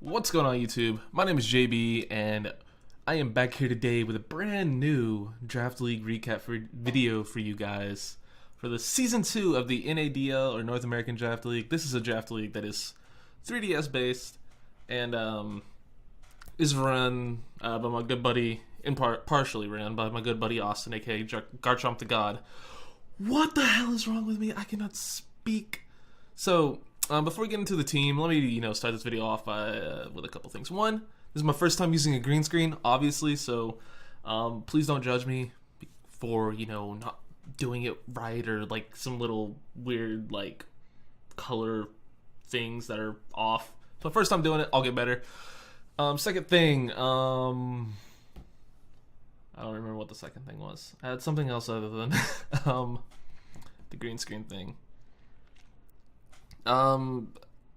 What's going on YouTube? My name is JB and I am back here today with a brand new Draft League recap video for you guys for the Season 2 of the NADL or North American Draft League. This is a draft league that is 3DS based and is run by my good buddy, partially ran by my good buddy Austin, aka Garchomp the God. What the hell is wrong with me? I cannot speak. So, before we get into the team, let me, start this video off with a couple things. One, this is my first time using a green screen, obviously, so please don't judge me for, not doing it right or, like, some little weird, like, color things that are off. So first time doing it, I'll get better. Second thing, I don't remember what the second thing was. I had something else other than the green screen thing.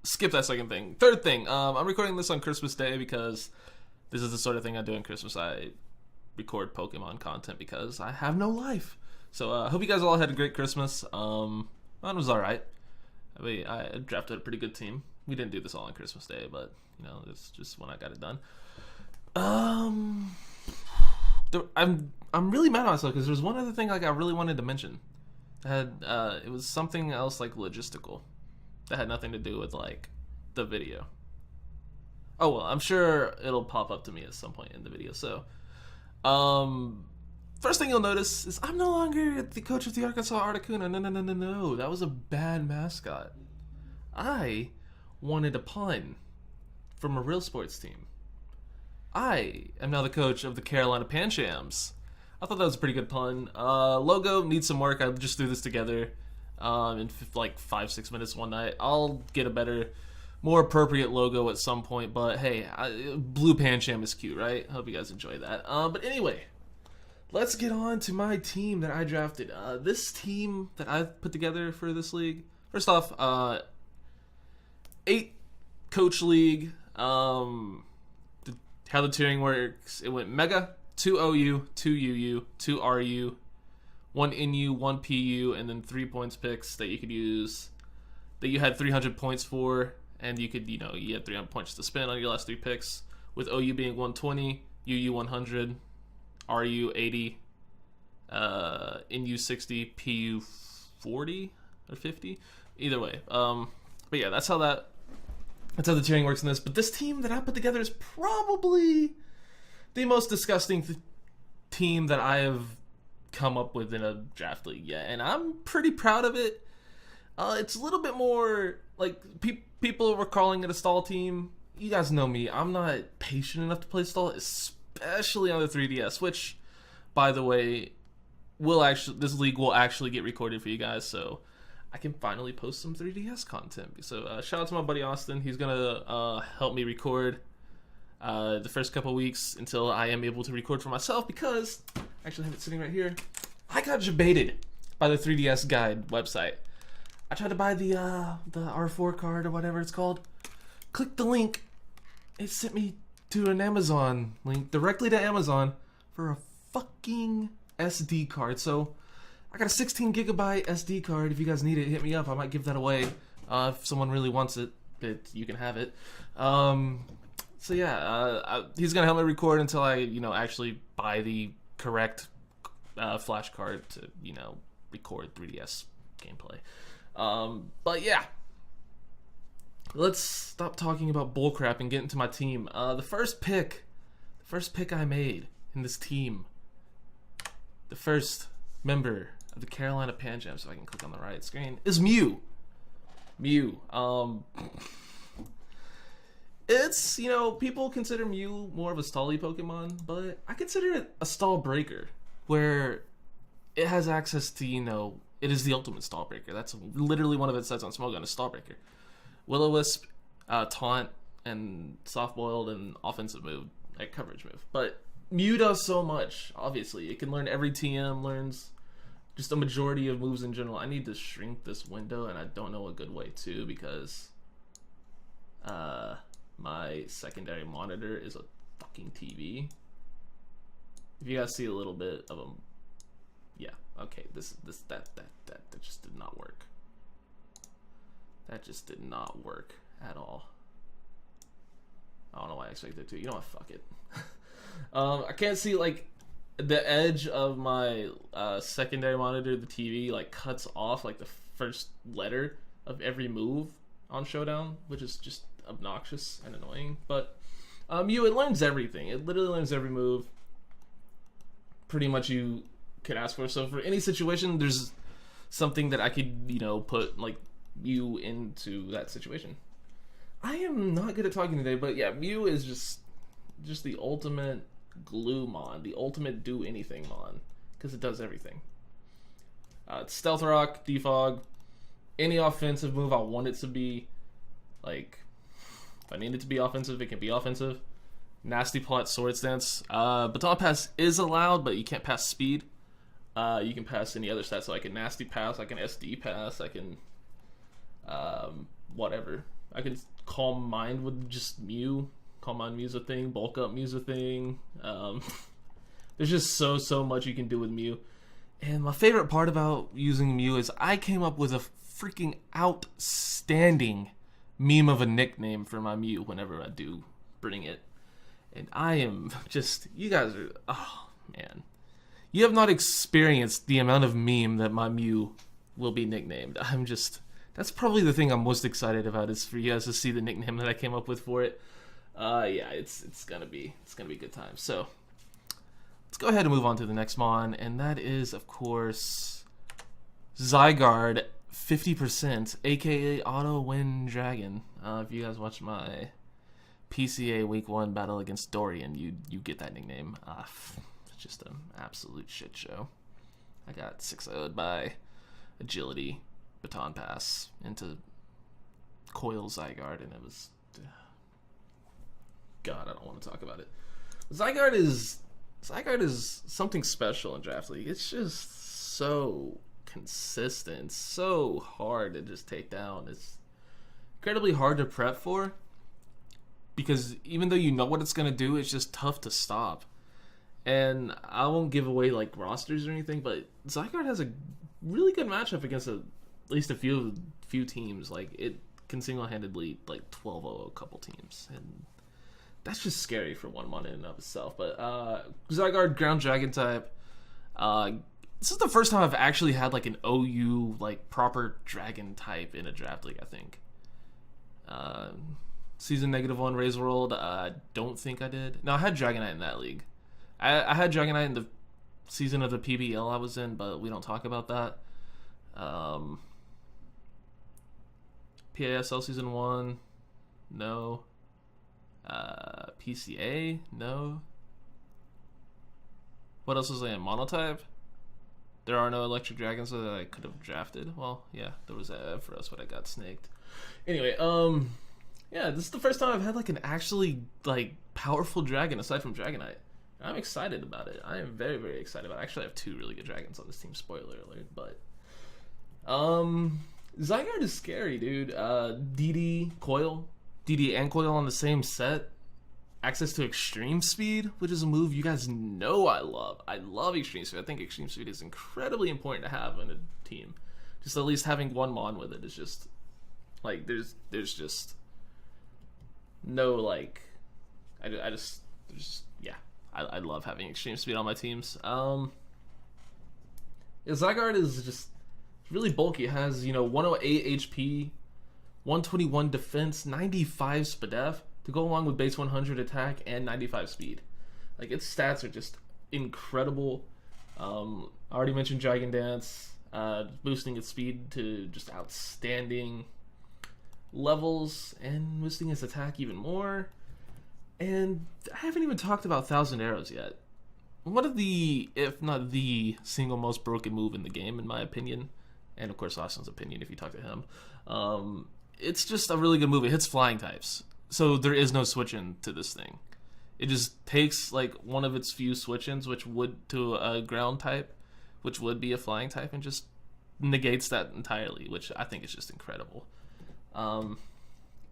Skip that second thing. Third thing, I'm recording this on Christmas Day because this is the sort of thing I do on Christmas. I record Pokemon content because I have no life. So I hope you guys all had a great Christmas. It was alright. I drafted a pretty good team. We didn't do this all on Christmas Day, but it's just when I got it done. I'm really mad at myself because there's one other thing I really wanted to mention. It was something else like logistical that had nothing to do with like the video. Oh well, I'm sure it'll pop up to me at some point in the video. So, first thing you'll notice is I'm no longer the coach of the Arkansas Articuno. No, that was a bad mascot. I wanted a pun from a real sports team. I am now the coach of the Carolina Panchams. I thought that was a pretty good pun. Logo needs some work. I just threw this together in like 5-6 minutes one night. I'll get a better, more appropriate logo at some point. But hey, blue Pancham is cute, right? I hope you guys enjoy that. But anyway, let's get on to my team that I drafted. This team that I've put together for this league. First off, 8 coach league. How the tiering works, it went Mega, 2 OU, 2 UU, 2 RU, 1 NU, 1 PU, and then 3 points picks that you could use, that you had 300 points for, and you could, you had 300 points to spend on your last 3 picks, with OU being 120, UU 100, RU 80, NU 60, PU 40 or 50, either way. But yeah, that's how the tiering works in this. But this team that I put together is probably the most disgusting team that I have come up with in a draft league yet, and I'm pretty proud of it. It's a little bit more like people were calling it a stall team. You guys know me. I'm not patient enough to play stall, especially on the 3DS, which, by the way, this league will actually get recorded for you guys, so I can finally post some 3DS content. So shout out to my buddy Austin. He's gonna help me record the first couple weeks until I am able to record for myself, because I actually have it sitting right here. I got debated by the 3DS Guide website. I tried to buy the R4 card or whatever it's called. Clicked the link. It sent me to an Amazon link directly to Amazon for a fucking SD card. So I got a 16 gigabyte SD card. If you guys need it, hit me up. I might give that away. If someone really wants it, you can have it. So yeah, he's gonna help me record until I, actually buy the correct flash card to, record 3DS gameplay. But yeah, let's stop talking about bullcrap and get into my team. The first pick I made in this team, the first member of the Carolina Panchams, so I can click on the right screen, is Mew. It's, people consider Mew more of a stally Pokemon, but I consider it a stall breaker, where it has access to, it is the ultimate stall breaker. That's literally one of its sets on Smogon, a stall breaker. Will-O-Wisp, taunt, and soft boiled, and offensive move, like coverage move. But Mew does so much, obviously. It can learn every TM, learns just a majority of moves in general. I need to shrink this window, and I don't know a good way to, because my secondary monitor is a fucking TV. If you guys see a little bit of them, yeah, okay, that just did not work. That just did not work at all. expected to. You know what? Fuck it. I can't see, like, the edge of my secondary monitor, the TV, like, cuts off, like, the first letter of every move on Showdown, which is just obnoxious and annoying. But Mew, it learns everything. It literally learns every move pretty much you could ask for. So for any situation, there's something that I could, you know, put, like, Mew into that situation. I am not good at talking today, but yeah, Mew is just the ultimate glue mon, the ultimate do anything mon, because it does everything. It's Stealth Rock, Defog, any offensive move I want it to be. Like, if I need it to be offensive, it can be offensive. Nasty Plot, Sword Stance. Baton Pass is allowed, but you can't pass speed. You can pass any other stats, so I can Nasty Pass, I can SD Pass, I can whatever. I can Calm Mind with just Mew. Calm Mind Mew's a thing. Bulk Up Mew's a thing. There's just so much you can do with Mew. And my favorite part about using Mew is I came up with a freaking outstanding meme of a nickname for my Mew whenever I do bring it. And I am just, you guys are, oh man. You have not experienced the amount of meme that my Mew will be nicknamed. I'm just, that's probably the thing I'm most excited about, is for you guys to see the nickname that I came up with for it. Yeah, it's gonna be a good time. So let's go ahead and move on to the next mon, and that is, of course, Zygarde 50%, aka Auto Win Dragon. If you guys watch my PCA Week 1 battle against Dorian, you get that nickname. It's just an absolute shit show. I got 6-0'd by Agility, Baton Pass, into Coil Zygarde, and it was... God, I don't want to talk about it. Zygarde is something special in Draft League. It's just so consistent, so hard to just take down. It's incredibly hard to prep for, because even though you know what it's going to do, it's just tough to stop. And I won't give away, like, rosters or anything, but Zygarde has a really good matchup against at least a few teams. Like, it can single-handedly, like, 12-0 a couple teams, and that's just scary for one mon in and of itself. But Zygarde, Ground Dragon type. This is the first time I've actually had, like, an OU, like, proper Dragon type in a Draft League, I think. Season -1 Raise World, I don't think I did. No, I had Dragonite in that league. I had Dragonite in the season of the PBL I was in, but we don't talk about that. PASL Season 1, no. PCA, no. What else was I in? Monotype? There are no Electric Dragons that I could have drafted. Well, yeah, there was a for us, but I got snaked. Anyway, yeah, this is the first time I've had, like, an actually, like, powerful dragon aside from Dragonite. I'm excited about it. I am very, very excited about it. I actually have 2 really good dragons on this team, spoiler alert, but Zygarde is scary, dude. DD and Coil on the same set. Access to Extreme Speed, which is a move you guys know I love. I love Extreme Speed. I think Extreme Speed is incredibly important to have in a team. Just at least having one mon with it is just, like, there's just no, like, I love having Extreme Speed on my teams. Yeah, Zygarde is just really bulky. It has, 108 HP, 121 defense, 95 SPDF to go along with base 100 attack and 95 speed. Like, its stats are just incredible. I already mentioned Dragon Dance, boosting its speed to just outstanding levels and boosting its attack even more. And I haven't even talked about 1,000 Arrows yet. One of the, if not the single most broken move in the game, in my opinion, and of course Austin's opinion if you talk to him. It's just a really good move. It hits flying types, so there is no switch-in to this thing. It just takes, like, one of its few switch-ins, which would to a ground type, which would be a flying type, and just negates that entirely, which I think is just incredible.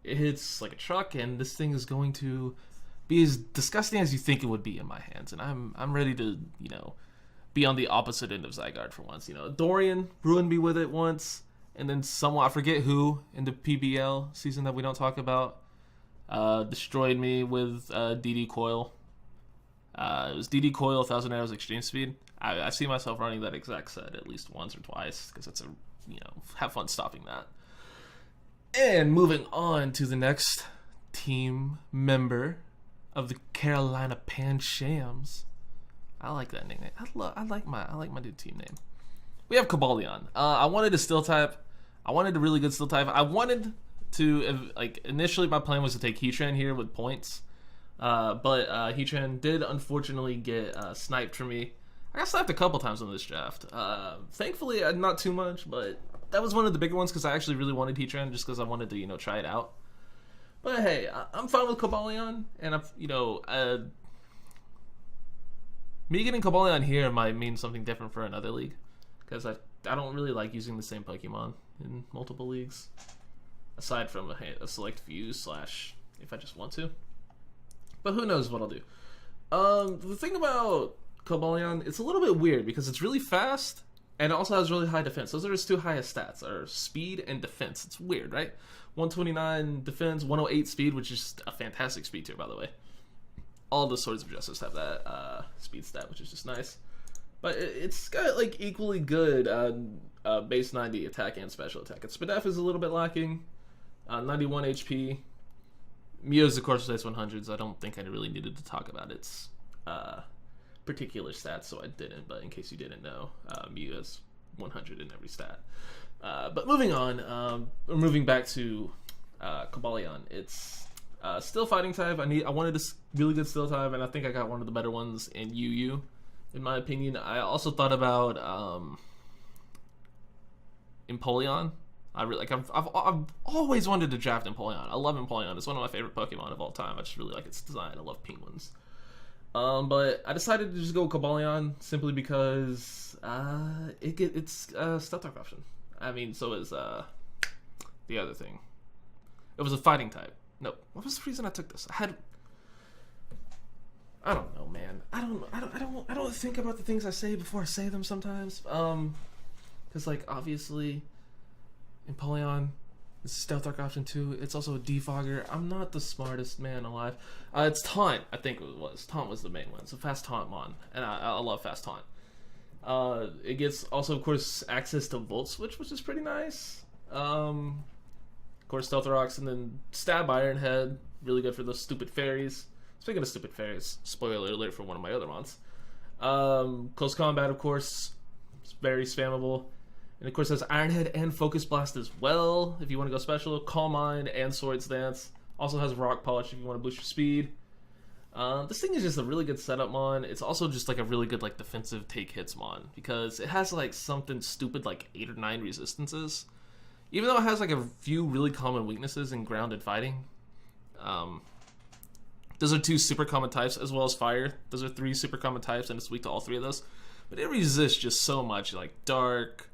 It hits like a truck, and this thing is going to be as disgusting as you think it would be in my hands, and I'm ready to, be on the opposite end of Zygarde for once. Dorian ruined me with it once, and then someone, I forget who, in the PBL season that we don't talk about, destroyed me with DD Coil. It was DD Coil, 1000 arrows, exchange speed. I see myself running that exact set at least once or twice because it's have fun stopping that. And moving on to the next team member of the Carolina Panchams. I like that nickname. I like my new team name. We have Kabalion. I wanted a steel type. I wanted a really good steel type. I wanted to initially my plan was to take Heatran here with points. But Heatran did unfortunately get sniped for me. I got sniped a couple times on this draft. Thankfully, not too much, but that was one of the bigger ones because I actually really wanted Heatran just because I wanted to, try it out. But hey, I'm fine with Kabalion, and me getting Kabalion here might mean something different for another league because I don't really like using the same Pokemon in multiple leagues, aside from a select few / if I just want to. But who knows what I'll do. The thing about Kabalion, it's a little bit weird because it's really fast and it also has really high defense. Those are its two highest stats, are speed and defense. It's weird, right? 129 defense, 108 speed, which is a fantastic speed tier, by the way. All the Swords of Justice have that speed stat, which is just nice. But it's got equally good base 90 attack and special attack. Its Spadef is a little bit lacking, 91 HP. Meow's, of course, stays 100s. I don't think I really needed to talk about its particular stats, so I didn't. But in case you didn't know, Mew has 100 in every stat. But moving on, moving back to Kabalion, it's still fighting type. I wanted a really good still type, and I think I got one of the better ones in UU, in my opinion. I also thought about Empoleon. I've always wanted to draft Empoleon. I love Empoleon. It's one of my favorite Pokemon of all time. I just really like its design. I love penguins. But I decided to just go with Kabalion simply because it's Stealth Type option. I mean, so is the other thing. It was a fighting type. No, what was the reason I took this? I don't know, man. I don't think about the things I say before I say them sometimes. Because obviously, Empoleon is a Stealth Arc option too. It's also a defogger. I'm not the smartest man alive. It's Taunt, I think it was. Taunt was the main one. So fast Taunt mon, and I love fast Taunt. It gets also, of course, access to Volt Switch, which is pretty nice. Of course, Stealth Rocks, and then Stab Iron Head, really good for those stupid fairies. Speaking of stupid fairies, spoiler alert for one of my other mons. Close Combat, of course, it's very spammable. And of course, it has Iron Head and Focus Blast as well, if you want to go special. Calm Mind and Swords Dance. Also has Rock Polish if you want to boost your speed. This thing is just a really good setup mon. It's also just a really good defensive take hits mon, because it has something stupid 8 or 9 resistances. Even though it has a few really common weaknesses in grounded fighting. Those are 2 super common types, as well as fire. Those are 3 super common types, and it's weak to all 3 of those. But it resists just so much, dark.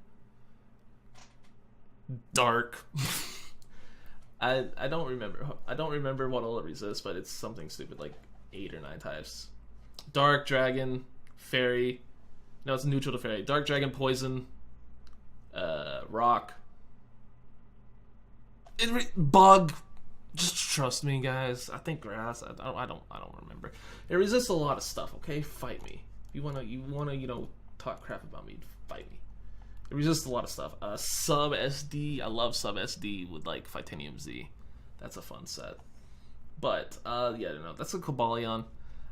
I don't remember what all it resists, but it's something stupid 8 or 9 types. Dark, Dragon, Fairy. No, it's neutral to Fairy. Dark, Dragon, Poison, Rock. Bug. Just trust me, guys. I think Grass. I don't remember. It resists a lot of stuff. Okay, fight me. You wanna talk crap about me? Fight me. It resists a lot of stuff. Sub SD. I love Sub SD with Fightinium Z. That's a fun set. But that's a Kabalion.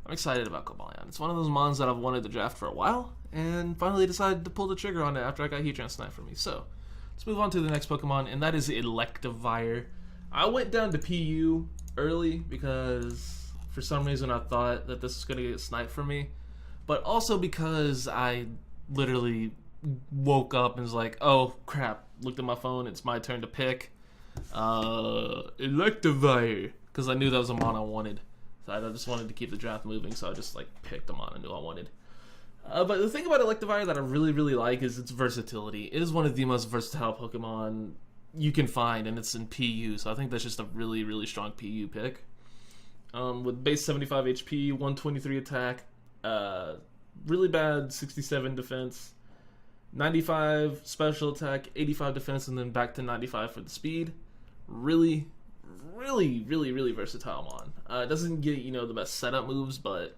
I'm excited about Kabalion. It's one of those mons that I've wanted to draft for a while, and finally decided to pull the trigger on it after I got Heatran sniped for me. So let's move on to the next Pokemon, and that is Electivire. I went down to PU early because for some reason I thought that this was going to get sniped for me, but also because I literally woke up and was like, oh crap, looked at my phone, it's my turn to pick Electivire, because I knew that was a mon I wanted. So I just wanted to keep the draft moving, so I just picked the mon I knew I wanted. But the thing about Electivire that I really, really like is its versatility. It is one of the most versatile Pokemon you can find, and it's in PU, so I think that's just a really, really strong PU pick. With base 75 HP, 123 attack, really bad 67 defense, 95 special attack, 85 defense, and then back to 95 for the speed. Really, really, really, really versatile mon. It doesn't get, you know, the best setup moves, but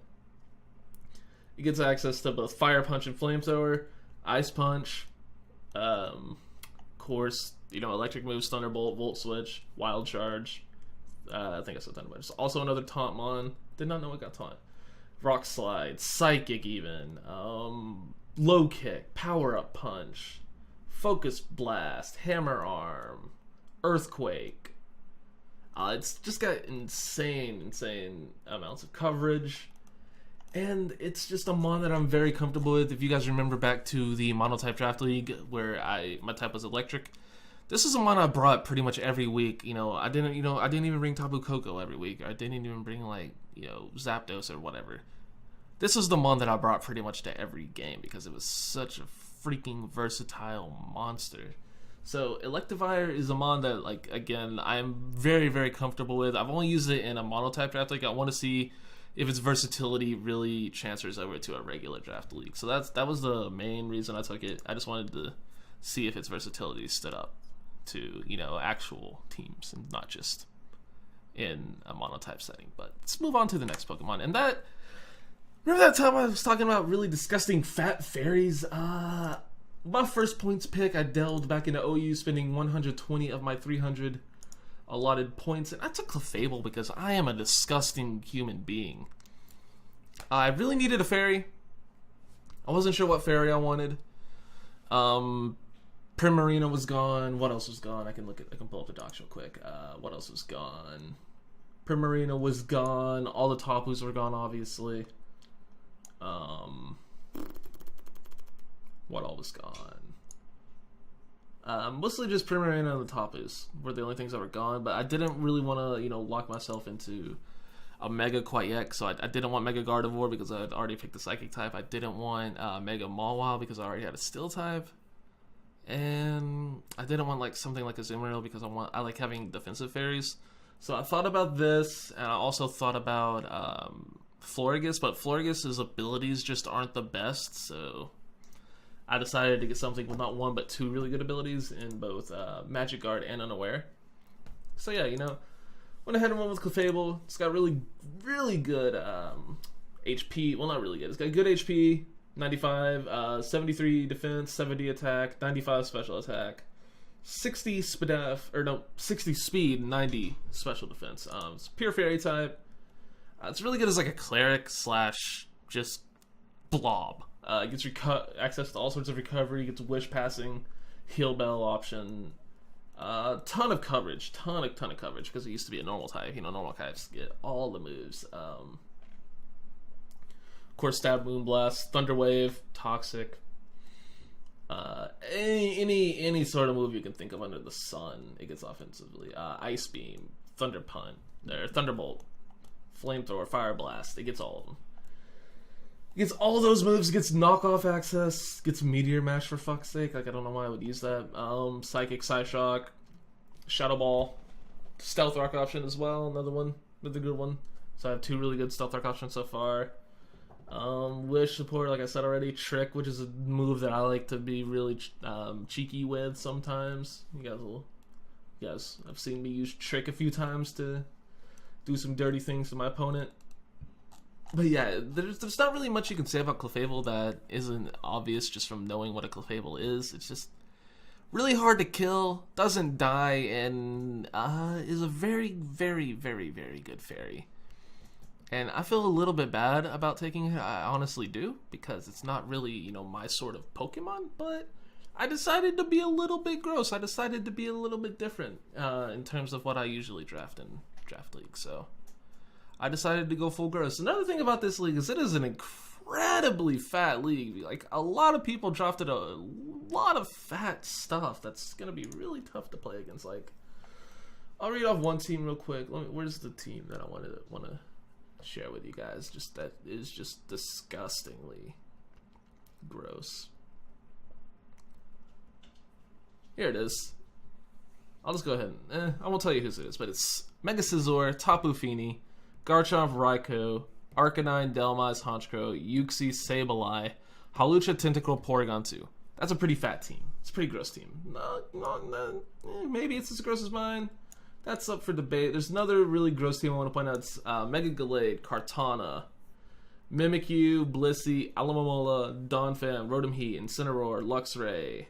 it gets access to both Fire Punch and Flamethrower, Ice Punch, of course, you know, electric moves, Thunderbolt, Volt Switch, Wild Charge. I think I said Thunderbolt. There's also another taunt mon. Did not know it got taunt. Rock Slide, Psychic even, Low Kick, Power Up Punch, Focus Blast, Hammer Arm, Earthquake. It's just got insane amounts of coverage. And it's just a mon that I'm very comfortable with. If you guys remember back to the Monotype Draft League where my type was electric, this is a mon I brought pretty much every week. You know, I didn't even bring Tapu Koko every week. I didn't even bring, like, you know, Zapdos or whatever. This is the mon that I brought pretty much to every game because it was such a freaking versatile monster. So Electivire is a mon that, like, again, I'm very, very comfortable with. I've only used it in a Monotype Draft League. I want to see if its versatility really transfers over to a regular draft league. So that was the main reason I took it. I just wanted to see if its versatility stood up to, you know, actual teams and not just in a monotype setting. But let's move on to the next Pokemon. And remember that time I was talking about really disgusting fat fairies? My first points pick, I delved back into OU, spending 120 of my 300 allotted points, and I took Clefable because I am a disgusting human being. I really needed a fairy. I wasn't sure what fairy I wanted. Primarina was gone. What else was gone? I can pull up the docs real quick. What else was gone? Primarina was gone. All the Tapus were gone, obviously. What all was gone? Mostly just Primarina and the Tapus were the only things that were gone, but I didn't really want to, you know, lock myself into a Mega quite yet, so I didn't want Mega Gardevoir because I had already picked the Psychic type. I didn't want Mega Mawile because I already had a Steel type, and I didn't want like something like a Azumarill because I like having defensive fairies. So I thought about this, and I also thought about Florigus, but Florigus's abilities just aren't the best, so I decided to get something with not one but two really good abilities in both Magic Guard and Unaware. So yeah, you know, went ahead and went with Clefable. It's got really, really good HP. Well, not really good. It's got good HP, 95, 73 defense, 70 attack, 95 special attack, 60 speed, 90 special defense. It's pure fairy type. It's really good as like a cleric / just blob. It gets access to all sorts of recovery, gets wish passing, heal bell option, ton of coverage because it used to be a normal type. You know, normal types get all the moves. Of course, Stab, Moonblast, Thunder Wave, Toxic, any sort of move you can think of under the sun, it gets offensively. Ice Beam, Thunder Punt, or Thunderbolt, Flamethrower, Fire Blast. It gets all of them. Gets all those moves, gets knockoff access, gets Meteor Mash for fuck's sake. Like, I don't know why I would use that. Psychic, Psyshock, Shadow Ball, Stealth Rock option as well, another good one. So I have two really good Stealth Rock options so far. Wish support, like I said already. Trick, which is a move that I like to be really cheeky with sometimes. You guys have seen me use Trick a few times to do some dirty things to my opponent. But yeah, there's not really much you can say about Clefable that isn't obvious just from knowing what a Clefable is. It's just really hard to kill, doesn't die, and is a very, very, very, very good fairy. And I feel a little bit bad about taking it, I honestly do, because it's not really, you know, my sort of Pokemon, but I decided to be a little bit gross. I decided to be a little bit different in terms of what I usually draft in Draft League, so I decided to go full gross. Another thing about this league is it is an incredibly fat league. Like, a lot of people drafted a lot of fat stuff that's going to be really tough to play against. Like, I'll read off one team real quick. Where's the team that I want to share with you guys? Just that is just disgustingly gross. Here it is. I'll just go ahead and I won't tell you whose it is, but it's Mega Scizor, Tapu Fini, Garchomp, Raikou, Arcanine, Delmise, Honchkrow, Uxie, Sableye, Hawlucha, Tentacruel, Porygon 2. That's a pretty fat team. It's a pretty gross team. Maybe it's as gross as mine. that's up for debate. There's another really gross team I want to point out. It's Mega Gallade, Kartana, Mimikyu, Blissey, Alomomola, Donphan, Rotom Heat, Incineroar, Luxray.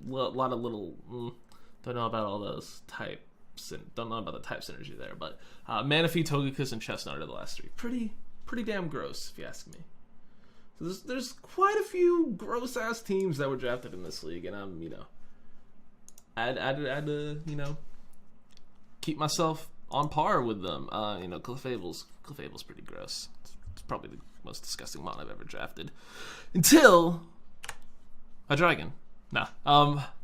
A lot of little... don't know about all those types. Don't know about the type synergy there. But Manaphy, Togekiss, and Chestnut are the last three. Pretty damn gross, if you ask me. So there's quite a few gross-ass teams that were drafted in this league. And I'm, I had to, keep myself on par with them. Clefable's pretty gross. It's probably the most disgusting mon I've ever drafted. Until Hydreigon. Nah.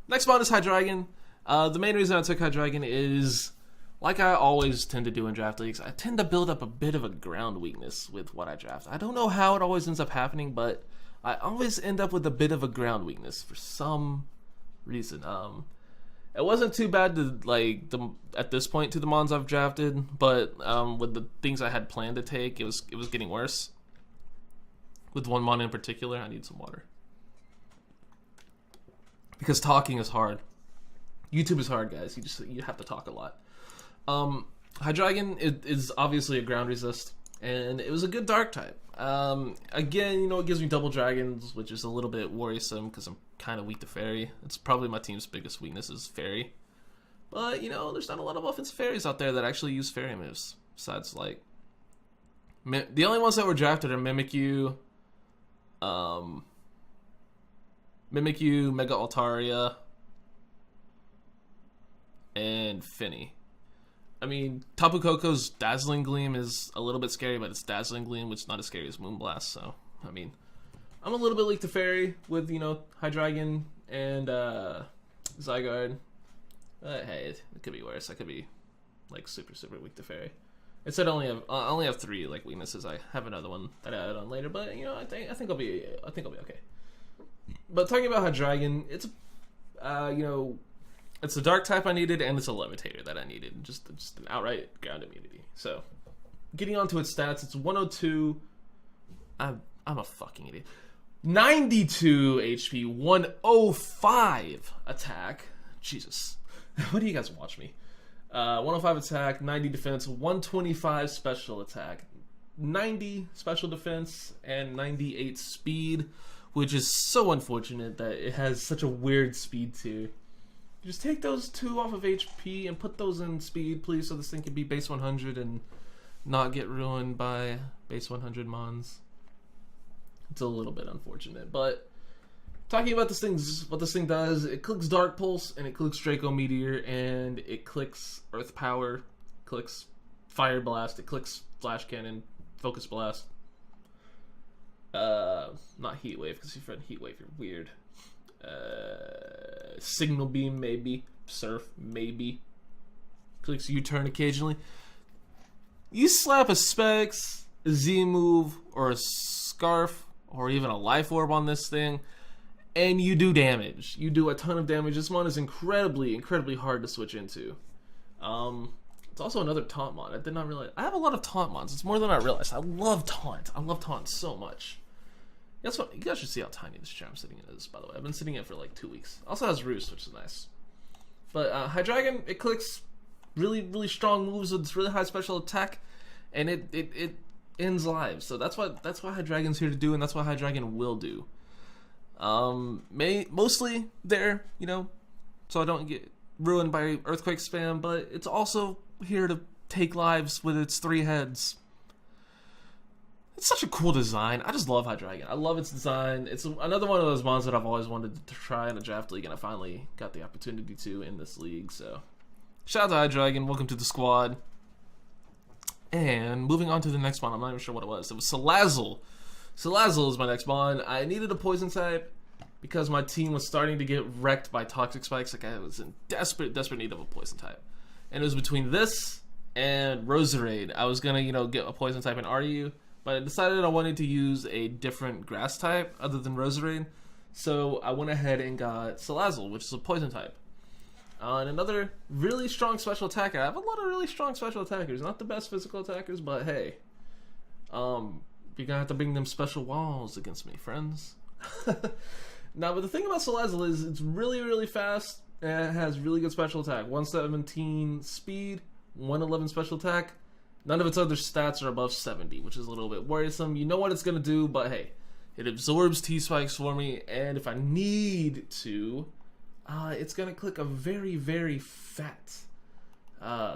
Next mon is Hydreigon. The main reason I took Hydreigon is, like I always tend to do in draft leagues, I tend to build up a bit of a ground weakness with what I draft. I don't know how it always ends up happening, but I always end up with a bit of a ground weakness for some reason. It wasn't too bad to at this point to the mons I've drafted, but with the things I had planned to take, it was getting worse. With one mon in particular, I need some water because talking is hard. YouTube is hard, guys. You have to talk a lot. Hydreigon is obviously a ground resist, and it was a good dark type. Again, it gives me double dragons, which is a little bit worrisome because I'm kind of weak to fairy. It's probably my team's biggest weakness is fairy. But, there's not a lot of offensive fairies out there that actually use fairy moves. Besides, the only ones that were drafted are Mimikyu, Mega Altaria, and Finny. I mean, Tapu Koko's Dazzling Gleam is a little bit scary, but it's Dazzling Gleam, which is not as scary as Moonblast, so, I mean, I'm a little bit weak to fairy with, Hydreigon and Zygarde. But hey, it could be worse. I could be, super, super weak to fairy. It said I only have 3, weaknesses. I have another one that I added on later, but, I think I'll be okay. But talking about Hydreigon, it's, it's a dark type I needed, and it's a levitator that I needed. Just an outright ground immunity. So, getting onto its stats, it's 102. I'm a fucking idiot. 92 HP, 105 attack. Jesus. What do you guys watch me? 105 attack, 90 defense, 125 special attack, 90 special defense, and 98 speed, which is so unfortunate that it has such a weird speed tier. Just take those 2 off of HP and put those in speed, please, so this thing can be base 100 and not get ruined by base 100 mons. It's a little bit unfortunate, but talking about what this thing does, it clicks Dark Pulse, and it clicks Draco Meteor, and it clicks Earth Power, clicks Fire Blast, it clicks Flash Cannon, Focus Blast. Not Heat Wave, because if you're in Heat Wave, you're weird. Signal Beam, maybe. Surf, maybe. Clicks U-Turn occasionally. You slap a Specs, a Z-Move, or a Scarf, or even a Life Orb on this thing, and you do damage. You do a ton of damage. This mon is incredibly, incredibly hard to switch into. It's also another taunt mon. I did not realize. I have a lot of taunt mons. It's more than I realized. I love taunt. I love taunt so much. That's what you guys should see how tiny this chair I'm sitting in is, by the way. I've been sitting in it for 2 weeks. Also has Roost, which is nice. But Hydreigon, it clicks really, really strong moves with really high special attack, and it ends lives. So that's what Hydreigon's here to do, and that's what Hydreigon will do. Mostly there, so I don't get ruined by Earthquake spam, but it's also here to take lives with its 3 heads. It's such a cool design. I just love Hydreigon. I love its design. It's another one of those mons that I've always wanted to try in a draft league, and I finally got the opportunity to in this league. So, shout out to Hydreigon. Welcome to the squad. And moving on to the next one, I'm not even sure what it was. It was Salazzle. Salazzle is my next mon. I needed a poison type because my team was starting to get wrecked by Toxic Spikes. I was in desperate need of a poison type. And it was between this and Roserade. I was going to, get a poison type in RU. But I decided I wanted to use a different grass type other than Roserade, so I went ahead and got Salazzle, which is a poison type. And another really strong special attacker. I have a lot of really strong special attackers. Not the best physical attackers, but hey. You're gonna have to bring them special walls against me, friends. Now, but the thing about Salazzle is it's really, really fast, It has really good special attack. 117 speed, 111 special attack. None of its other stats are above 70, which is a little bit worrisome. You know what it's going to do, but hey, it absorbs T-Spikes for me, and if I need to, it's going to click a very, very fat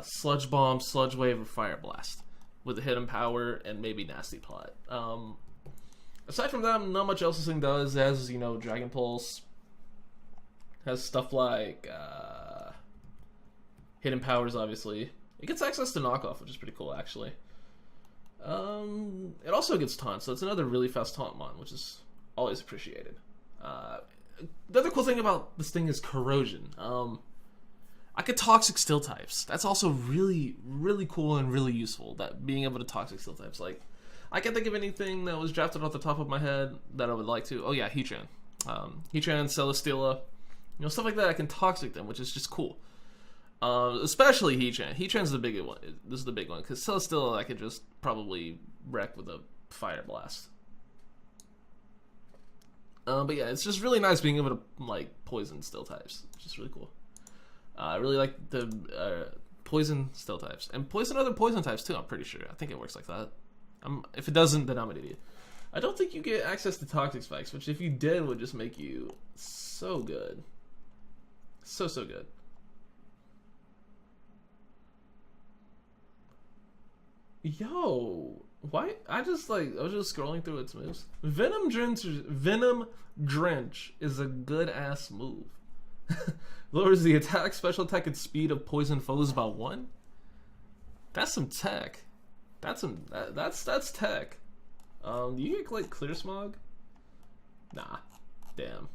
Sludge Bomb, Sludge Wave, or Fire Blast with a Hidden Power and maybe Nasty Plot. Aside from that, not much else this thing does. It has, you know, Dragon Pulse. Has stuff like Hidden Powers, obviously. It gets access to Knockoff, which is pretty cool, actually. It also gets Taunt, so it's another really fast Taunt Mon, which is always appreciated. The other cool thing about this thing is Corrosion. I could Toxic Steel types. That's also really, really cool and really useful, that being able to Toxic Steel types. Like, I can't think of anything that was drafted off the top of my head that I would like to. Oh yeah, Heatran. Heatran, Celesteela. You know, stuff like that, I can Toxic them, which is just cool. Especially Heatran. Heatran's the big one. This is the big one, because Celesteela I could just probably wreck with a Fire Blast. But yeah, it's just really nice being able to, like, poison Steel types. It's just really cool. I really like the poison Steel types. And poison other poison types, too, I'm pretty sure. I think it works like that. If it doesn't, then I'm an idiot. I don't think you get access to Toxic Spikes, which if you did would just make you so good. So good. Yo, why? I was just scrolling through its moves. Venom Drench is a good ass move. Lowers the attack, special attack, and speed of poison foes by 1. That's some tech. That's tech. Do you get like Clear Smog? Nah, damn.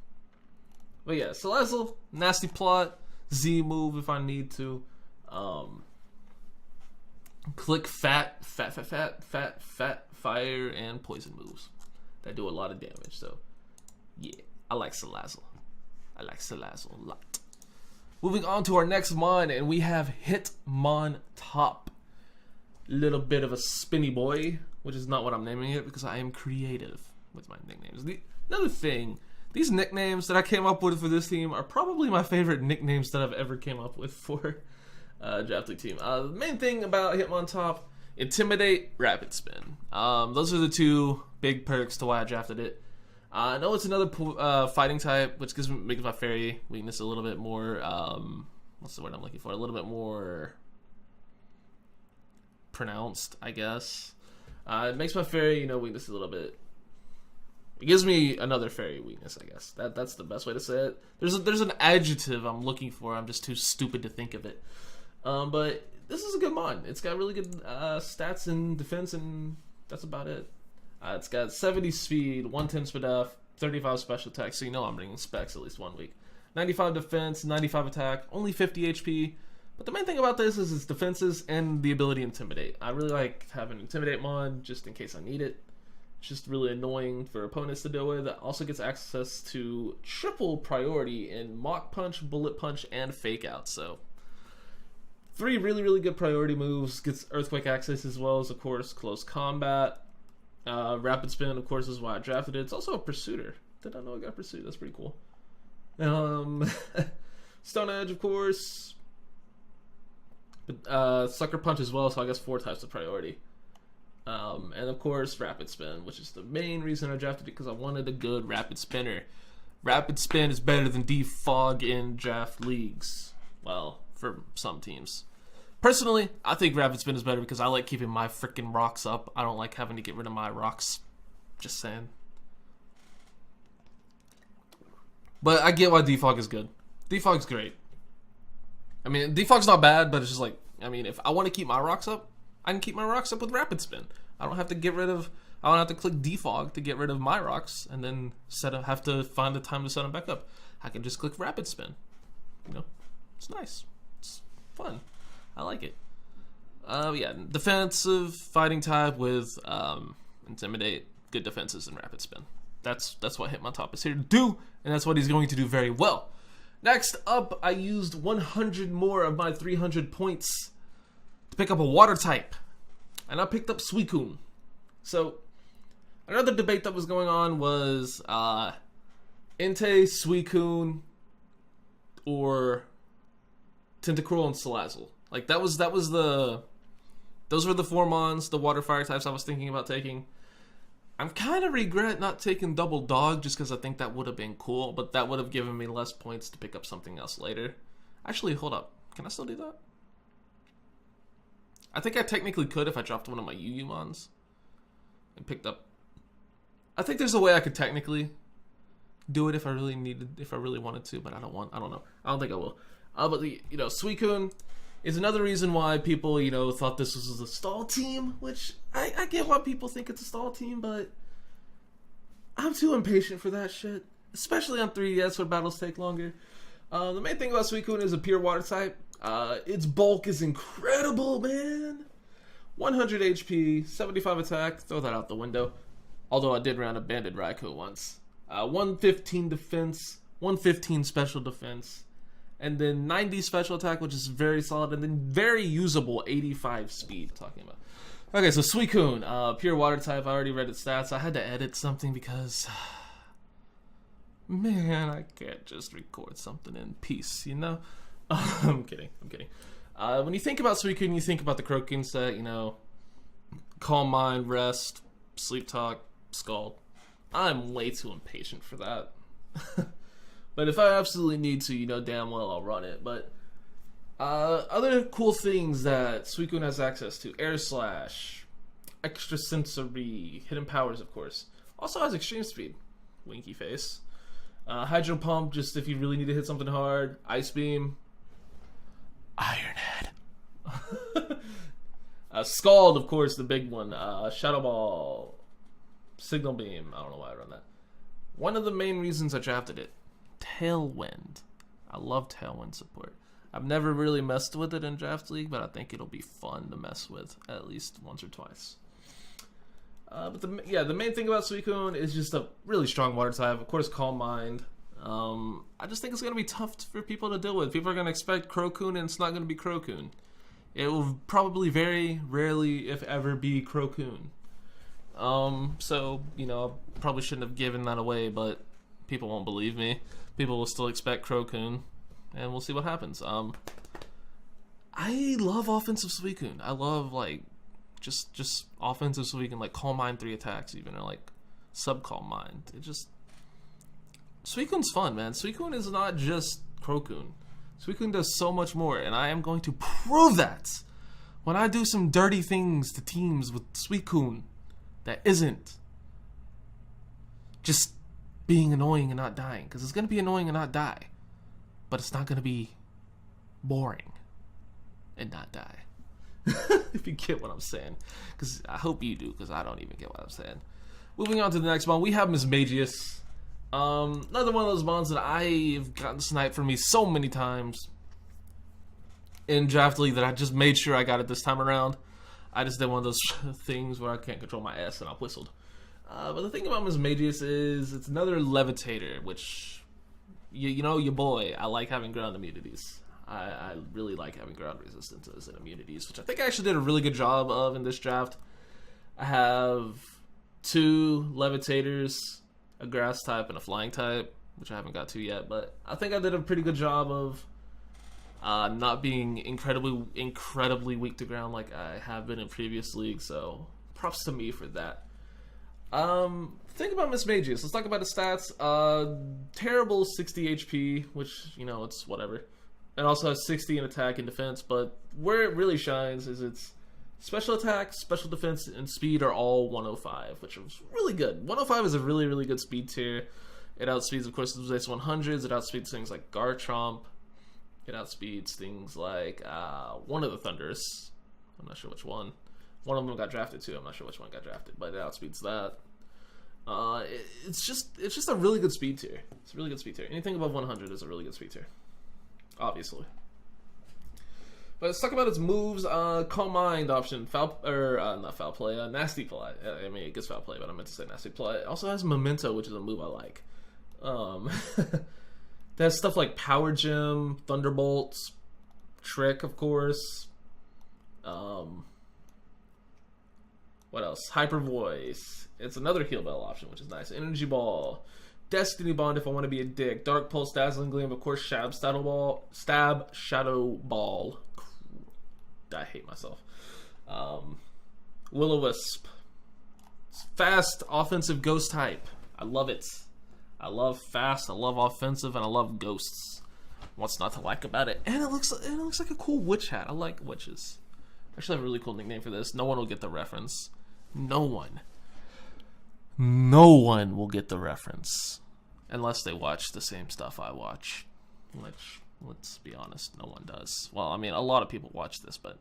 But yeah, Salazzle, Nasty Plot, Z move if I need to. Click fat fire and poison moves that do a lot of damage. So yeah, I like Salazzle. I like Salazzle a lot. Moving on to our next mon, and we have Hitmontop. Little bit of a spinny boy, which is not what I'm naming it because I am creative with my nicknames. Another thing, these nicknames that I came up with for this team are probably my favorite nicknames that I've ever came up with for draft league team. The main thing about Hitmontop, Intimidate, Rapid Spin. Those are the two big perks to why I drafted it. I know it's another fighting type, which makes my fairy weakness a little bit more, what's the word I'm looking for? A little bit more pronounced, I guess. It makes my fairy, weakness a little bit. It gives me another fairy weakness, I guess. That's the best way to say it. There's an adjective I'm looking for. I'm just too stupid to think of it. But this is a good mod. It's got really good stats and defense, and that's about it. It's got 70 speed, 110 speed F, 35 special attack, so I'm bringing specs at least 1 week. 95 defense, 95 attack, only 50 HP. But the main thing about this is its defenses and the ability to Intimidate. I really like having Intimidate mod just in case I need it. It's just really annoying for opponents to deal with. It also gets access to triple priority in Mach Punch, Bullet Punch, and Fake Out. So 3 really, really good priority moves. Gets Earthquake access as well as, of course, Close Combat. Rapid Spin, of course, is why I drafted it. It's also a Pursuiter. Did I know I got Pursuit? That's pretty cool. Stone Edge, of course. Sucker Punch as well, so I guess 4 types of priority. And of course, Rapid Spin, which is the main reason I drafted it, because I wanted a good Rapid Spinner. Rapid Spin is better than Defog in draft leagues. Well, for some teams. Personally, I think Rapid Spin is better because I like keeping my freaking rocks up. I don't like having to get rid of my rocks. Just saying. But I get why Defog is good. Defog's great. I mean, Defog's not bad, but it's just like, if I want to keep my rocks up, I can keep my rocks up with Rapid Spin. I don't have to click Defog to get rid of my rocks and then have to find the time to set them back up. I can just click Rapid Spin. It's nice. It's fun. I like it. Yeah, defensive fighting type with Intimidate, good defenses, and Rapid Spin. That's what Hitmontop is here to do, and that's what he's going to do very well. Next up, I used 100 more of my 300 points to pick up a water type, and I picked up Suicune. So, another debate that was going on was Entei, Suicune. or Tentacruel and Salazzle. Like those were the 4 mons, the water fire types I was thinking about taking. I'm kind of regret not taking Double Dog just because I think that would have been cool, but that would have given me less points to pick up something else later. Actually, hold up. Can I still do that? I think I technically could if I dropped one of my UU mons and picked up. I think there's a way I could technically do it if I really wanted to, but I don't know. I don't think I will. But Suicune is another reason why people, thought this was a stall team, which I get why people think it's a stall team, but I'm too impatient for that shit. Especially on 3DS where battles take longer. The main thing about Suicune is a pure water type. Its bulk is incredible, man. 100 HP, 75 attack, throw that out the window. Although I did round a Banded Raikou once. 115 defense, 115 special defense, and then 90 special attack, which is very solid, and then very usable 85 speed. Talking about. Okay, so Suicune, pure water type. I already read its stats. I had to edit something because, man, I can't just record something in peace, I'm kidding. When you think about Suicune, you think about the Crocoon set, Calm Mind, Rest, Sleep Talk, Scald. I'm way too impatient for that. But if I absolutely need to, damn well I'll run it. But other cool things that Suicune has access to: Air Slash, Extra Sensory, Hidden Powers, of course. Also has Extreme Speed, winky face. Hydro Pump, just if you really need to hit something hard. Ice Beam, Iron Head. Scald, of course, the big one. Shadow Ball, Signal Beam. I don't know why I run that. One of the main reasons I drafted it, Tailwind. I love Tailwind support. I've never really messed with it in Draft League, but I think it'll be fun to mess with at least once or twice. But the main thing about Suicune is just a really strong water type. Of course, Calm Mind. I just think it's going to be tough for people to deal with. People are going to expect Crocoon, and it's not going to be Crocoon. It will probably very rarely, if ever, be Crocoon. So, I probably shouldn't have given that away, but people won't believe me. People will still expect Crocoon, and we'll see what happens. I love offensive Suicune. I love, just offensive Suicune, like Calm Mind 3 attacks even, or sub Calm Mind. Suicune's fun, man. Suicune is not just Crocoon. Suicune does so much more, and I am going to prove that when I do some dirty things to teams with Suicune that isn't just being annoying and not dying. Because it's going to be annoying and not die, but it's not going to be boring and not die. If you get what I'm saying. Because I hope you do, because I don't even get what I'm saying. Moving on to the next one, we have Mismagius. Another one of those mons that I've gotten sniped for me so many times in Draft League that I just made sure I got it this time around. I just did one of those things where I can't control my ass and I whistled. But the thing about Mismagius is it's another Levitator, which, your boy, I like having ground immunities. I really like having ground resistances and immunities, which I think I actually did a really good job of in this draft. I have 2 Levitators, a grass type, and a flying type, which I haven't got to yet, but I think I did a pretty good job of not being incredibly weak to ground like I have been in previous leagues, so props to me for that. Think about Mismagius. Let's talk about the stats. Terrible 60 HP, which, it's whatever. And also has 60 in attack and defense, but where it really shines is its special attack, special defense, and speed are all 105, which is really good. 105 is a really, really good speed tier. It outspeeds, of course, the base 100s. It outspeeds things like Garchomp. It outspeeds things like one of the Thunders. I'm not sure which one. One of them got drafted too. I'm not sure which one got drafted, but it outspeeds that. It's just a really good speed tier. It's a really good speed tier. Anything above 100 is a really good speed tier, obviously. But let's talk about its moves. Calm Mind option, not foul play, nasty play. I mean, it gets foul play, but I meant to say nasty play. It also has Memento, which is a move I like. It has stuff like Power Gem, Thunderbolt, Trick, of course. What else? Hyper Voice. It's another Heal Bell option, which is nice. Energy Ball, Destiny Bond if I want to be a dick. Dark Pulse, Dazzling Gleam, of course, Stab, Shadow Ball. I hate myself. Will-O-Wisp. Fast, offensive ghost type. I love it. I love fast, I love offensive, and I love ghosts. What's not to like about it? And it looks like a cool witch hat. I like witches. I actually have a really cool nickname for this. No one will get the reference. No one will get the reference unless they watch the same stuff I watch, which, let's be honest, no one does. Well, I mean, a lot of people watch this, but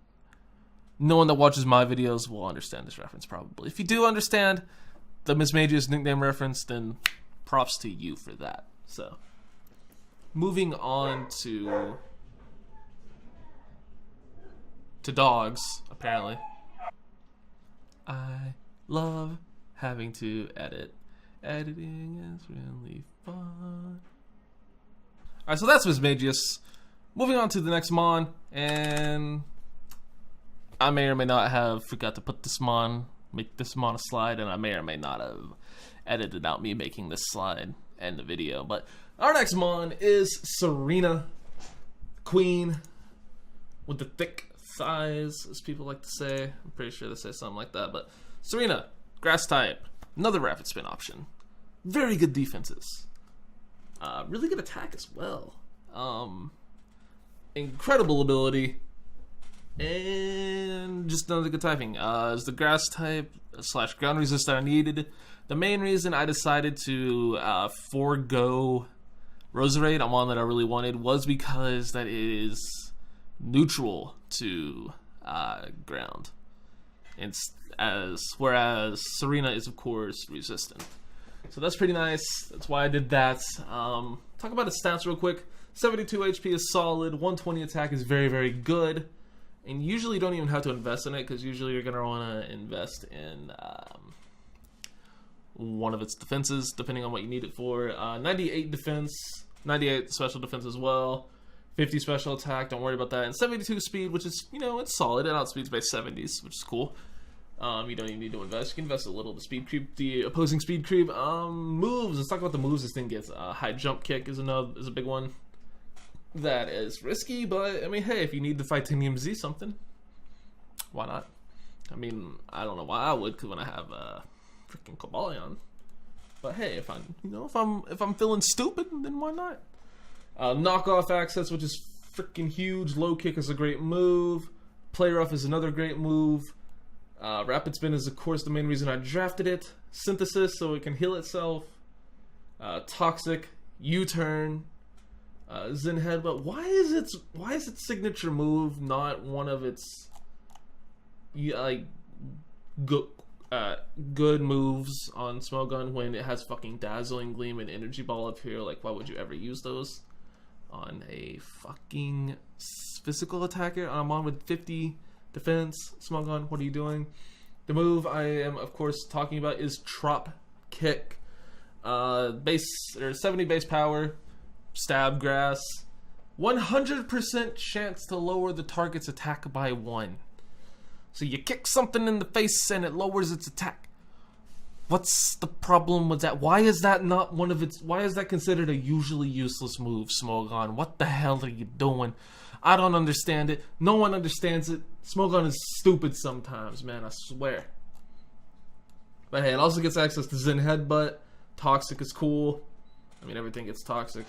no one that watches my videos will understand this reference probably. If you do understand the Miss Mage's nickname reference, then props to you for that. So, moving on to dogs, apparently. I love having to edit. Editing is really fun. Alright, so that's Miss Magius. Moving on to the next Mon, and I may or may not have forgot to put this Mon, make this Mon a slide, and I may or may not have edited out me making this slide and the video. But our next Mon is Sarina, Queen with the thick thighs, as people like to say. I'm pretty sure they say something like that. But Sarina, grass type, another rapid spin option. Very good defenses. Really good attack as well. Incredible ability. And just another good typing. Is the grass type / ground resist that I needed. The main reason I decided to forego Roserade on one that I really wanted was because that is neutral to ground, and whereas Sarina is of course resistant. So that's pretty nice. That's why I did that. Talk about its stats real quick. 72 HP is solid. 120 attack is very, very good. And usually you don't even have to invest in it, because usually you're going to want to invest in one of its defenses, depending on what you need it for. 98 defense, 98 special defense as well. 50 special attack, don't worry about that. And 72 speed, which is, you know, it's solid. It outspeeds by 70s, which is cool. You don't even need to invest. You can invest a little. The speed creep, the opposing speed creep. Moves. Let's talk about the moves this thing gets. High jump kick is a big one. That is risky, but I mean, hey, if you need to Titanium Z something, why not? I mean, I don't know why I would, because when I have freaking Kabalion. But hey, if I'm feeling stupid, then why not? Knockoff access, which is freaking huge. Low kick is a great move. Play rough is another great move. Rapid spin is of course the main reason I drafted it. Synthesis, so it can heal itself. Toxic, U-turn. Zen Headbutt. Why is its signature move not one of its good moves on Smogon when it has fucking Dazzling Gleam and Energy Ball up here? Like, why would you ever use those on a fucking physical attacker on a Mon with 50 defense? Smogon, what are you doing? The move I am of course talking about is Trop Kick. Base or 70 base power. Stab grass, 100% chance to lower the target's attack by 1. So you kick something in the face and it lowers its attack. What's the problem with that? Why is that not one of its? Why is that considered a usually useless move, Smogon? What the hell are you doing? I don't understand it. No one understands it. Smogon is stupid sometimes, man. I swear. But hey, it also gets access to Zen Headbutt. Toxic is cool. I mean, everything gets toxic.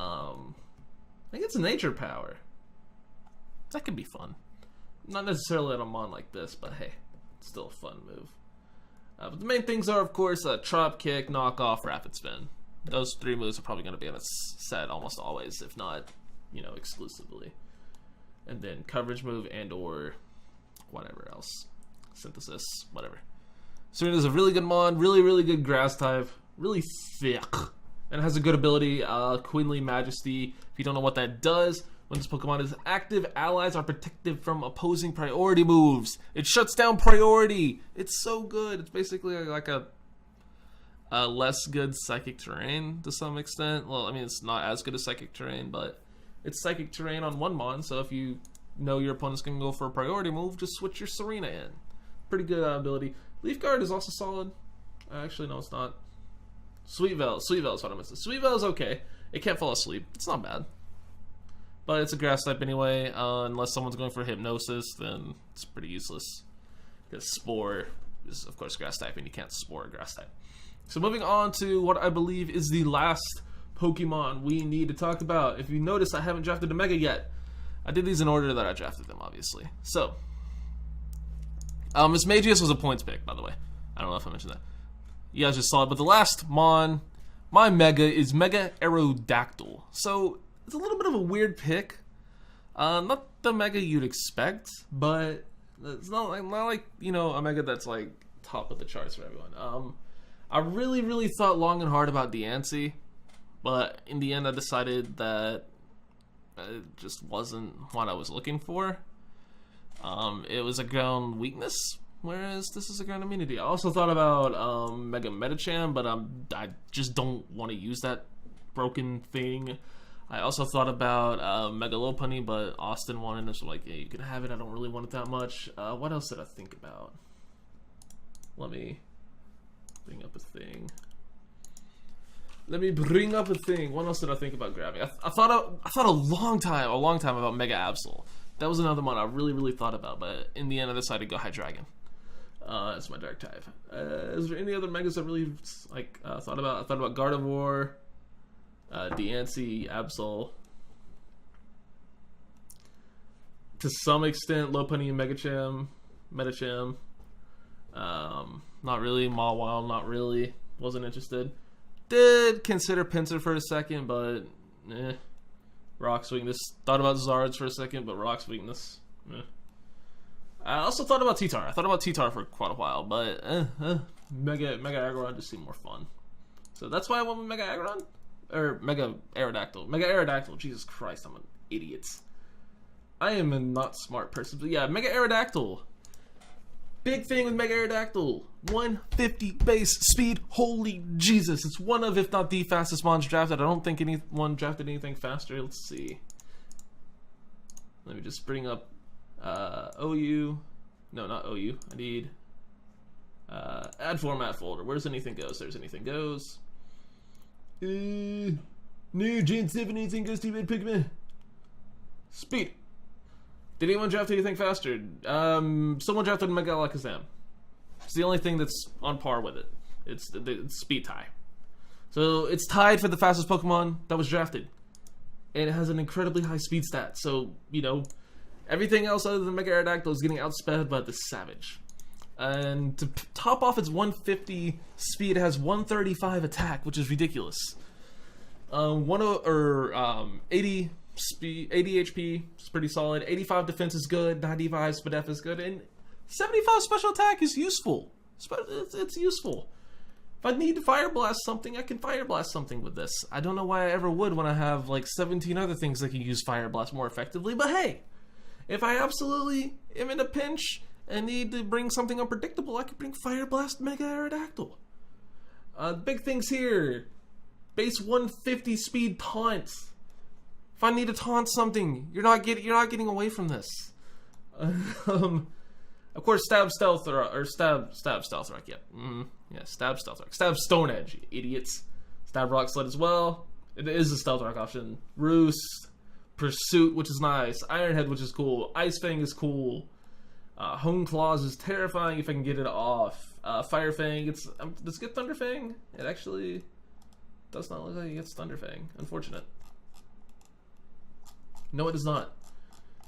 I think it's a nature power. That could be fun. Not necessarily on a Mon like this, but hey, it's still a fun move. But the main things are, of course, Trop Kick, Knockoff, Rapid Spin. Those 3 moves are probably going to be in a set almost always, if not, you know, exclusively. And then Coverage Move and or whatever else. Synthesis, whatever. Sarina's a really good Mon, really, really good Grass type, really thick. And it has a good ability, Queenly Majesty. If you don't know what that does, when this Pokemon is active, allies are protected from opposing priority moves. It shuts down priority. It's so good. It's basically like a less good Psychic Terrain to some extent. Well, I mean, it's not as good as Psychic Terrain, but it's Psychic Terrain on one Mon. So if you know your opponent's going to go for a priority move, just switch your Sarina in. Pretty good ability. Leaf Guard is also solid. Actually, no, it's not. Sweet Veil is what I'm missing. Sweet Veil is okay. It can't fall asleep. It's not bad. But it's a grass type anyway. Unless someone's going for Hypnosis, then it's pretty useless. Because Spore is, of course, grass type, and you can't Spore a grass type. So moving on to what I believe is the last Pokemon we need to talk about. If you notice, I haven't drafted a Mega yet. I did these in order that I drafted them, obviously. So, Miss Magius was a points pick, by the way. I don't know if I mentioned that. You guys just saw it, but the last Mon, my Mega, is Mega Aerodactyl. So, it's a little bit of a weird pick. Not the Mega you'd expect, but it's not like you know, a Mega that's like top of the charts for everyone. I really thought long and hard about Diancie, but in the end I decided that it just wasn't what I was looking for. It was a ground weakness, whereas this is a ground immunity. I also thought about Mega Medicham, but I just don't want to use that broken thing. I also thought about Mega Lopunny, but Austin wanted it, so like, yeah, you can have it. I don't really want it that much. What else did I think about? Let me bring up a thing. What else did I think about grabbing? I thought a long time about Mega Absol. That was another one I really thought about, but in the end I decided to go Hydreigon. It's my dark type. Is there any other Megas I really like thought about? I thought about Gardevoir, Diancie, Absol. To some extent, Lopunny and Medicham. Not really. Mawile, not really. Wasn't interested. Did consider Pinsir for a second, but Rock's weakness. Thought about Zards for a second, but Rock's weakness. I also thought about T-Tar. I thought about T-Tar for quite a while, but Mega Aggron just seemed more fun. So that's why I went with Mega Aggron? Or Mega Aerodactyl. Mega Aerodactyl. Jesus Christ, I'm an idiot. I am a not smart person, but yeah, Mega Aerodactyl. Big thing with Mega Aerodactyl. 150 base speed. Holy Jesus. It's one of, if not the fastest mons drafted. I don't think anyone drafted anything faster. Let's see. Let me just bring up OU. No, not OU. I need add format folder. Where's anything goes? There's anything goes. New Gen 7 anything goes to red Pigman. Speed. Did anyone draft anything faster? Someone drafted Mega Alakazam. It's the only thing that's on par with it. It's the speed tie. So it's tied for the fastest Pokemon that was drafted. And it has an incredibly high speed stat. So, you know, everything else other than Mega Aerodactyl is getting outsped by the Savage. And to top off its 150 speed, it has 135 attack, which is ridiculous. 80 speed, 80 HP is pretty solid. 85 defense is good. 95 SPDF is good, and 75 special attack is useful. It's useful. If I need to Fire Blast something, I can Fire Blast something with this. I don't know why I ever would when I have like 17 other things that can use Fire Blast more effectively. But hey, if I absolutely am in a pinch and need to bring something unpredictable, I could bring Fire Blast Mega Aerodactyl. Big things here. Base 150 speed taunt. If I need to taunt something, you're not getting away from this. Of course, Stab Stealth or Stab Stealth Rock. Yeah, yeah, Stab Stealth Rock. Stab Stone Edge, you idiots. Stab Rock Sled as well. It is a Stealth Rock option. Roost, Pursuit, which is nice. Iron Head, which is cool. Ice Fang is cool. Hone Claws is terrifying if I can get it off. Fire Fang, does it get Thunder Fang? It actually does not look like it gets Thunder Fang. Unfortunate. No, it does not.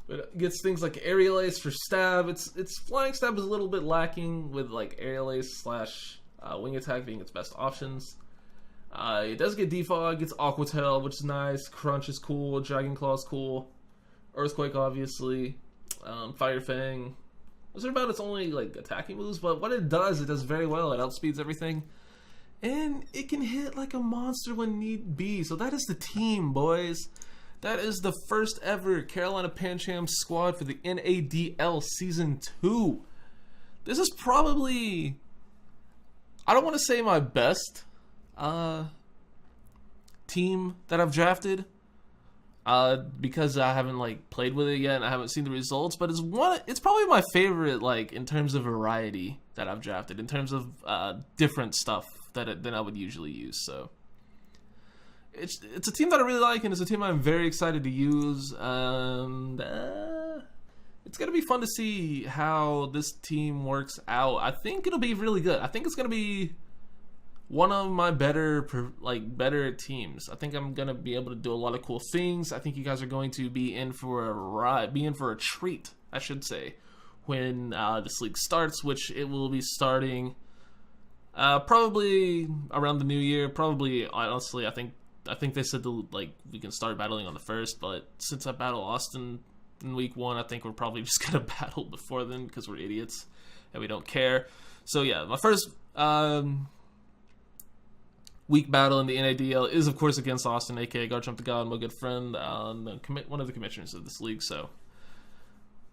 But it gets things like Aerial Ace for Stab. Its Flying Stab is a little bit lacking, with like Aerial Ace / Wing Attack being its best options. It does get Defog, gets Aqua Tail, which is nice. Crunch is cool. Dragon Claw is cool. Earthquake, obviously. Fire Fang. Those are about its only like attacking moves, but what it does very well. It outspeeds everything. And it can hit like a monster when need be. So that is the team, boys. That is the first ever Carolina Panchams squad for the NADL Season 2. This is probably, I don't want to say my best team that I've drafted, because I haven't like played with it yet and I haven't seen the results, but it's probably my favorite, like in terms of variety that I've drafted, in terms of different stuff than I would usually use. So it's a team that I really like, and it's a team I'm very excited to use. And it's gonna be fun to see how this team works out. I think it'll be really good. I think it's gonna be one of my better teams. I think I'm gonna be able to do a lot of cool things. I think you guys are going to be in for a ride, be in for a treat, I should say, when this league starts, which it will be starting probably around the new year. Probably, honestly, I think they said we can start battling on the 1st, but since I battle Austin in week 1, I think we're probably just gonna battle before then because we're idiots and we don't care. So yeah, my first week battle in the NADL is, of course, against Austin, aka Garchomp the God, my good friend, one of the commissioners of this league. So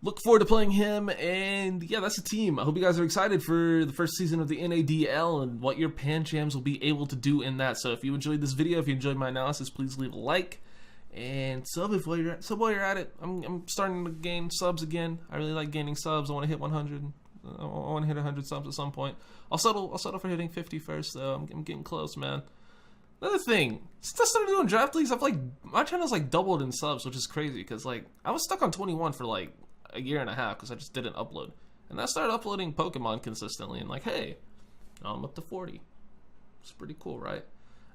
look forward to playing him, and yeah, that's a team. I hope you guys are excited for the first season of the NADL and what your Panchams will be able to do in that. So if you enjoyed this video, if you enjoyed my analysis, please leave a like and sub while you're at it. I'm starting to gain subs again. I really like gaining subs. I want to hit 100. I want to hit 100 subs at some point. I'll settle for hitting 50 first, though. I'm getting close, man. Another thing, since I started doing draft leagues, my channel's doubled in subs, which is crazy because I was stuck on 21 for a year and a half because I just didn't upload, and I started uploading Pokemon consistently, and hey, now I'm up to 40. It's pretty cool, right?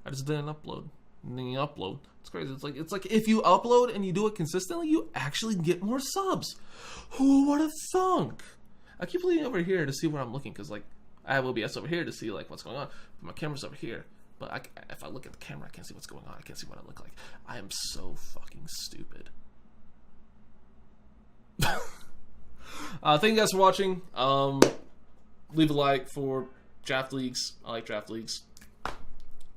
I just didn't upload, and then you upload. It's crazy. It's like if you upload and you do it consistently, you actually get more subs. Who would have thunk? I keep looking over here to see where I'm looking because I have OBS over here to see what's going on. But my camera's over here. But if I look at the camera, I can't see what's going on. I can't see what I look like. I am so fucking stupid. Thank you guys for watching. Leave a like for draft leagues. I like draft leagues.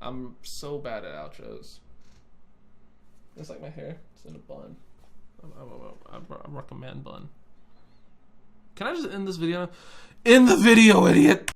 I'm so bad at outros. It's like my hair. It's in a bun. I recommend bun. Can I just end this video? End the video, idiot!